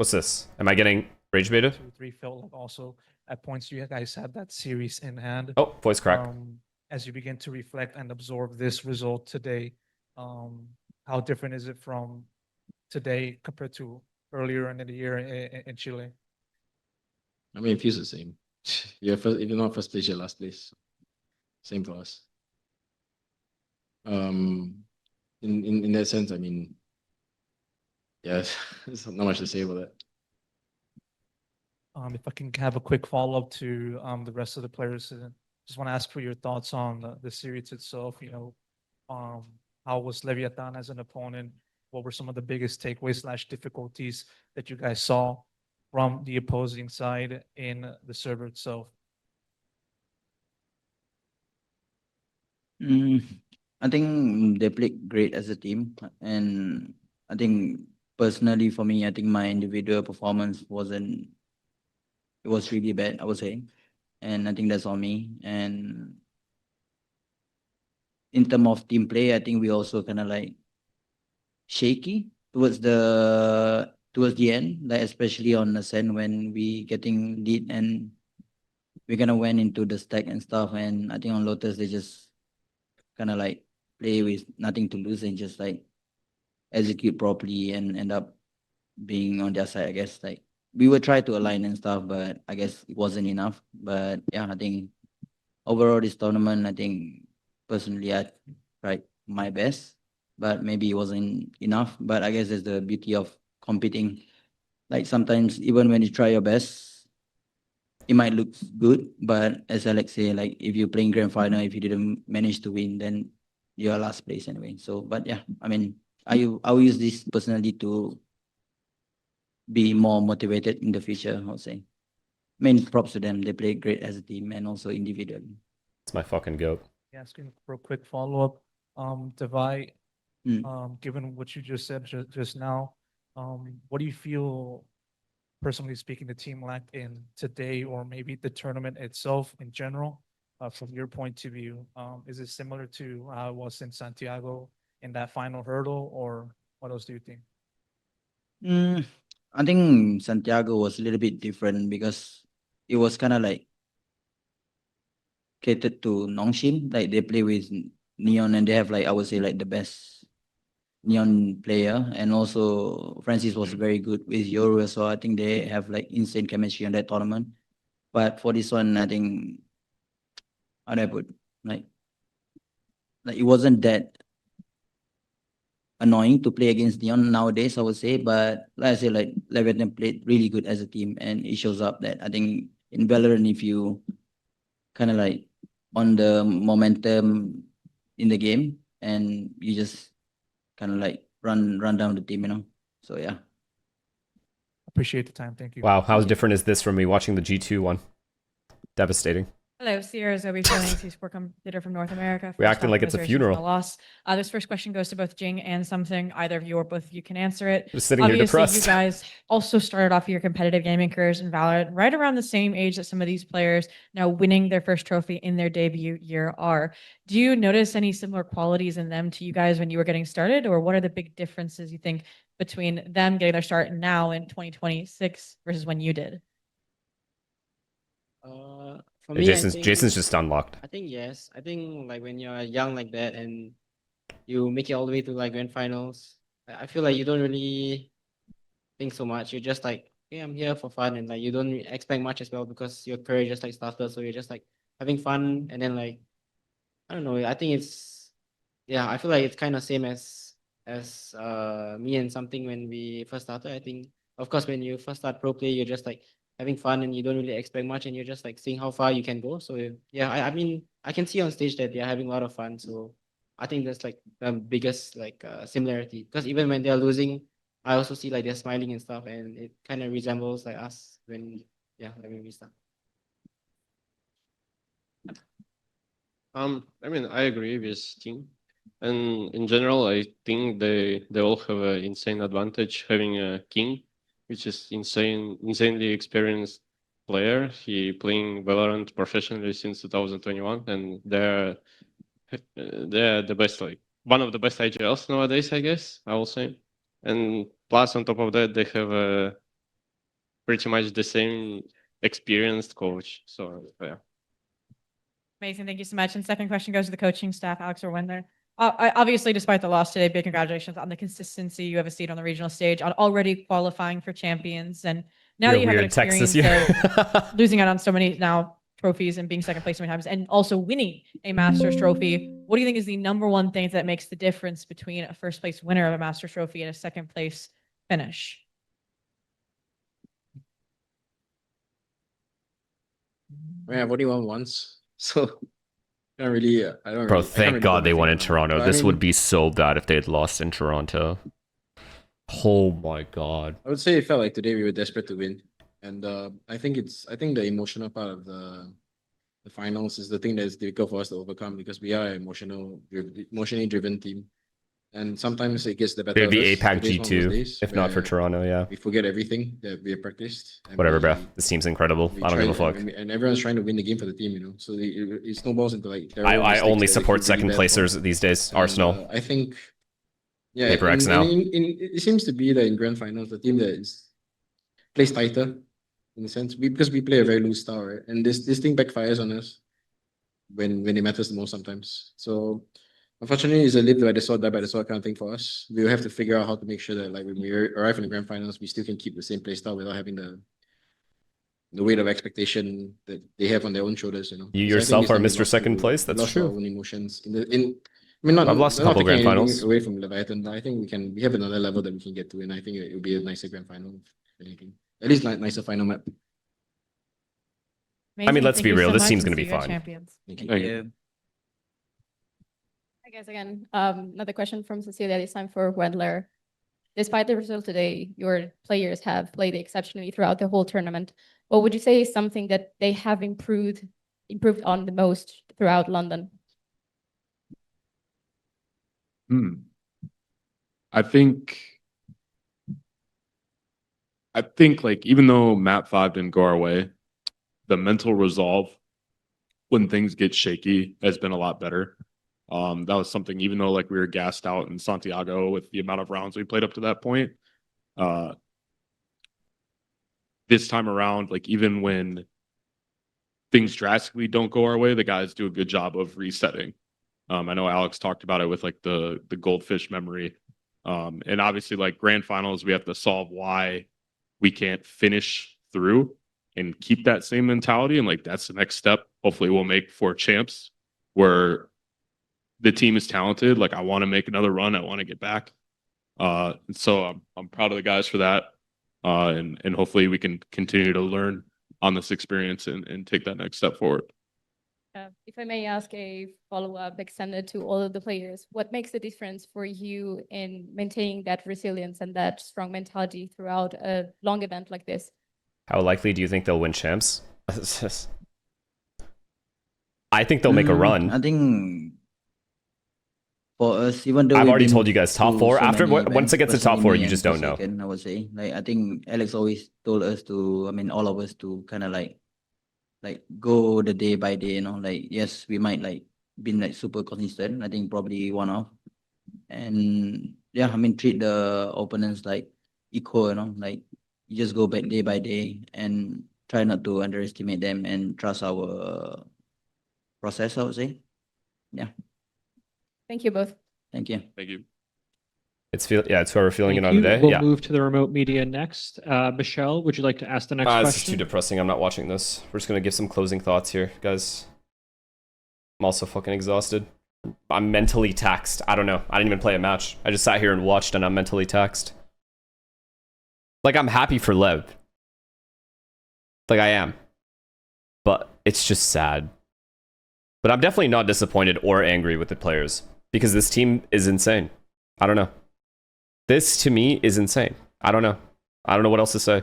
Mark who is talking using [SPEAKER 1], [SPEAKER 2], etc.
[SPEAKER 1] What's this? Am I getting rage baited?
[SPEAKER 2] 2-3 felt like also at points you guys had that series in hand.
[SPEAKER 1] Oh, voice crack.
[SPEAKER 2] As you begin to reflect and absorb this result today, how different is it from today compared to earlier in the year in Chile?
[SPEAKER 3] I mean, it feels the same. If you're not first place, you're last place. Same for us. In that sense, I mean, yes, there's not much to say about that.
[SPEAKER 2] If I can have a quick follow-up to the rest of the players, just want to ask for your thoughts on the series itself. You know, how was Leviatan as an opponent? What were some of the biggest takeaways / difficulties that you guys saw from the opposing side in the server itself?
[SPEAKER 4] I think they played great as a team, and I think personally for me, I think my individual performance wasn't. It was really bad, I would say, and I think that's on me. And in terms of team play, I think we also kind of like shaky towards the end, like especially on Ascent when we getting lead and we kind of went into the stack and stuff. And I think on Lotus they just kind of like play with nothing to lose and just like execute properly and end up being on their side. I guess like we would try to align and stuff, but I guess it wasn't enough. But yeah, I think overall this tournament, I think personally I tried my best, but maybe it wasn't enough. But I guess that's the beauty of competing. Like sometimes even when you try your best, it might look good, but as Alex say, like if you're playing grand final, if you didn't manage to win, then you're last place anyway. So, but yeah, I mean, I'll use this personally to be more motivated in the future, I'll say. I mean, props to them. They play great as a team and also individually.
[SPEAKER 1] It's my fucking goat.
[SPEAKER 2] Asking for a quick follow-up, Devi,
[SPEAKER 4] Mm.
[SPEAKER 2] given what you just said just now, what do you feel, personally speaking, the team lacked in today, or maybe the tournament itself in general, from your point of view? Is it similar to how it was in Santiago in that final hurdle, or what else do you think?
[SPEAKER 4] I think Santiago was a little bit different because it was kind of like catered to Nongshim. Like they play with Neon and they have like I would say like the best Neon player, and also Francis was very good with Yoru, so I think they have like insane chemistry on that tournament. But for this one, I think how do I put like it wasn't that annoying to play against Neon nowadays, I would say. But like I say, like Leviatan played really good as a team, and it shows up that I think in Valorant, if you kind of like on the momentum in the game, and you just kind of like run down the team, you know. So yeah.
[SPEAKER 2] Appreciate the time. Thank you.
[SPEAKER 1] Wow, how different is this from me watching the G2 one? Devastating.
[SPEAKER 5] Hello, Sierra Zoe Fleming, sport commentator from North America.
[SPEAKER 1] We're acting like it's a funeral.
[SPEAKER 5] Loss. This first question goes to both Jing and something. Either of you or both of you can answer it.
[SPEAKER 1] Just sitting
[SPEAKER 5] Obviously,
[SPEAKER 1] here depressed.
[SPEAKER 5] you guys also started off your competitive gaming careers in Valorant right around the same age that some of these players now winning their first trophy in their debut year are. Do you notice any similar qualities in them to you guys when you were getting started, or what are the big differences you think between them getting their start now in 2026 versus when you did?
[SPEAKER 6] For me,
[SPEAKER 1] Jason's just unlocked.
[SPEAKER 6] I think yes. I think like when you're young like that and you make it all the way to like grand finals, I feel like you don't really think so much. You're just like, hey, I'm here for fun, and like you don't expect much as well because your career just like started. So you're just like having fun, and then like I don't know. I think it's I feel like it's kind of same as me and something when we first started. I think of course when you first start pro play, you're just like having fun and you don't really expect much and you're just like seeing how far you can go. So yeah, I mean I can see on stage that they're having a lot of fun. So I think that's like the biggest like similarity, because even when they're losing, I also see like they're smiling and stuff, and it kind of resembles like us when when we start.
[SPEAKER 7] I mean, I agree with Tim, and in general, I think they all have an insane advantage having a king, which is insanely experienced player. He playing Valorant professionally since 2021, and they're the best, like one of the best IGLs nowadays, I guess I will say. And plus, on top of that, they have a pretty much the same experienced coach. So yeah.
[SPEAKER 5] Amazing. Thank you so much. And second question goes to the coaching staff, Alex or Wendler. Obviously, despite the loss today, big congratulations on the consistency you have a seat on the regional stage, on already qualifying for champions. And now that you have an
[SPEAKER 1] weird text
[SPEAKER 5] experience
[SPEAKER 1] this year.
[SPEAKER 5] of losing out on so many now trophies and being second place so many times and also winning a Masters trophy, what do you think is the number one thing that makes the difference between a first place winner of a Masters trophy and a second place finish?
[SPEAKER 3] I mean, I've only won once, so I don't really. I don't.
[SPEAKER 1] Bro,
[SPEAKER 3] really, I can't
[SPEAKER 1] thank
[SPEAKER 3] really
[SPEAKER 1] God
[SPEAKER 3] put
[SPEAKER 1] they
[SPEAKER 3] my
[SPEAKER 1] won
[SPEAKER 3] finger
[SPEAKER 1] in
[SPEAKER 3] on it.
[SPEAKER 1] Toronto.
[SPEAKER 3] But I
[SPEAKER 1] This
[SPEAKER 3] mean,
[SPEAKER 1] would be so bad if they had lost in Toronto. Oh my God.
[SPEAKER 3] I would say it felt like today we were desperate to win, and I think the emotional part of the finals is the thing that is difficult for us to overcome because we are an emotionally driven team, and sometimes it gets the better
[SPEAKER 1] It would
[SPEAKER 3] of
[SPEAKER 1] be
[SPEAKER 3] us.
[SPEAKER 1] APAC
[SPEAKER 3] Today's one of those
[SPEAKER 1] G2,
[SPEAKER 3] days
[SPEAKER 1] if not for
[SPEAKER 3] where
[SPEAKER 1] Toronto, yeah.
[SPEAKER 3] we forget everything that we have practiced. And
[SPEAKER 1] Whatever, bro.
[SPEAKER 3] we-
[SPEAKER 1] This team's incredible.
[SPEAKER 3] we
[SPEAKER 1] I don't
[SPEAKER 3] try
[SPEAKER 1] give a fuck.
[SPEAKER 3] and everyone's trying to win the game for the team, you know. So it snowballs into like.
[SPEAKER 1] I
[SPEAKER 3] terrible mistakes
[SPEAKER 1] only
[SPEAKER 3] that they
[SPEAKER 1] support
[SPEAKER 3] feel really
[SPEAKER 1] second
[SPEAKER 3] bad
[SPEAKER 1] placers
[SPEAKER 3] for.
[SPEAKER 1] these days.
[SPEAKER 3] And,
[SPEAKER 1] Arsenal.
[SPEAKER 3] I think, yeah,
[SPEAKER 1] PRX now.
[SPEAKER 3] it seems to be that in grand finals, the team that plays tighter, in a sense, because we play a very loose style, right? And this thing backfires on us when it matters the most sometimes. So unfortunately, it's a live by the sword, die by the sword kind of thing for us. We'll have to figure out how to make sure that like when we arrive in the grand finals, we still can keep the same play style without having the weight of expectation that they have on their own shoulders, you know.
[SPEAKER 1] You
[SPEAKER 3] So I think
[SPEAKER 1] yourself
[SPEAKER 3] it's
[SPEAKER 1] are
[SPEAKER 3] that we
[SPEAKER 1] Mr.
[SPEAKER 3] lost
[SPEAKER 1] Second
[SPEAKER 3] to-
[SPEAKER 1] place,
[SPEAKER 3] we
[SPEAKER 1] that's
[SPEAKER 3] lost our
[SPEAKER 1] true.
[SPEAKER 3] own emotions I mean, not.
[SPEAKER 1] I've lost a
[SPEAKER 3] not
[SPEAKER 1] couple
[SPEAKER 3] taking
[SPEAKER 1] grand
[SPEAKER 3] anything
[SPEAKER 1] finals.
[SPEAKER 3] away from Leviatan, but I think we have another level that we can get to, and I think it will be a nicer grand final. If anything. At least like nicer final map.
[SPEAKER 5] Amazing.
[SPEAKER 1] let's
[SPEAKER 5] Thank
[SPEAKER 1] be
[SPEAKER 5] you
[SPEAKER 1] real,
[SPEAKER 5] so
[SPEAKER 1] this
[SPEAKER 5] much,
[SPEAKER 1] team's
[SPEAKER 5] and
[SPEAKER 1] gonna be
[SPEAKER 5] see you at
[SPEAKER 1] fine.
[SPEAKER 5] Champions.
[SPEAKER 3] Thank you.
[SPEAKER 4] Thank you.
[SPEAKER 8] I guess again, another question from Cecilia, this time for Wendler. Despite the result today, your players have played exceptionally throughout the whole tournament. What would you say is something that they have improved on the most throughout London?
[SPEAKER 9] I think like even though map 5 didn't go our way, the mental resolve when things get shaky has been a lot better. That was something, even though like we were gassed out in Santiago with the amount of rounds we played up to that point. This time around, like even when things drastically don't go our way, the guys do a good job of resetting. I know Alex talked about it with like the goldfish memory. And obviously like grand finals, we have to solve why we can't finish through and keep that same mentality. And like, that's the next step. Hopefully we'll make for champs where the team is talented. Like I want to make another run. I want to get back. And so I'm proud of the guys for that. And hopefully we can continue to learn on this experience and take that next step forward.
[SPEAKER 8] If I may ask a follow-up extended to all of the players, what makes the difference for you in maintaining that resilience and that strong mentality throughout a long event like this?
[SPEAKER 1] How likely do you think they'll win champs? I think they'll make a run.
[SPEAKER 4] I think for us, even though
[SPEAKER 1] I've
[SPEAKER 4] we've
[SPEAKER 1] already
[SPEAKER 4] been
[SPEAKER 1] told you guys, top
[SPEAKER 4] through
[SPEAKER 1] four.
[SPEAKER 4] so
[SPEAKER 1] After
[SPEAKER 4] many
[SPEAKER 1] once it gets to
[SPEAKER 4] events,
[SPEAKER 1] top four,
[SPEAKER 4] personally
[SPEAKER 1] you
[SPEAKER 4] me
[SPEAKER 1] just
[SPEAKER 4] and
[SPEAKER 1] don't know.
[SPEAKER 4] Second, I would say, like I think Alex always told us to, I mean, all of us to kind of like go the day by day, you know, like yes, we might like been like super consistent. I think probably one off, and yeah, I mean treat the opponents like equal, you know, like you just go back day by day and try not to underestimate them and trust our process, I would say. Yeah,
[SPEAKER 8] Thank you both.
[SPEAKER 4] thank you.
[SPEAKER 9] Thank you.
[SPEAKER 1] It's how we're feeling it
[SPEAKER 10] Thank
[SPEAKER 1] on
[SPEAKER 10] you.
[SPEAKER 1] today.
[SPEAKER 10] We'll
[SPEAKER 1] Yeah.
[SPEAKER 10] move to the remote media next. Michelle, would you like to ask the next
[SPEAKER 1] This is too
[SPEAKER 10] question?
[SPEAKER 1] depressing. I'm not watching this. We're just gonna give some closing thoughts here, guys. I'm also fucking exhausted. I'm mentally taxed. I don't know. I didn't even play a match. I just sat here and watched, and I'm mentally taxed. Like, I'm happy for Lev. Like, I am. But it's just sad. But I'm definitely not disappointed or angry with the players, because this team is insane. I don't know. This, to me, is insane. I don't know. I don't know what else to say.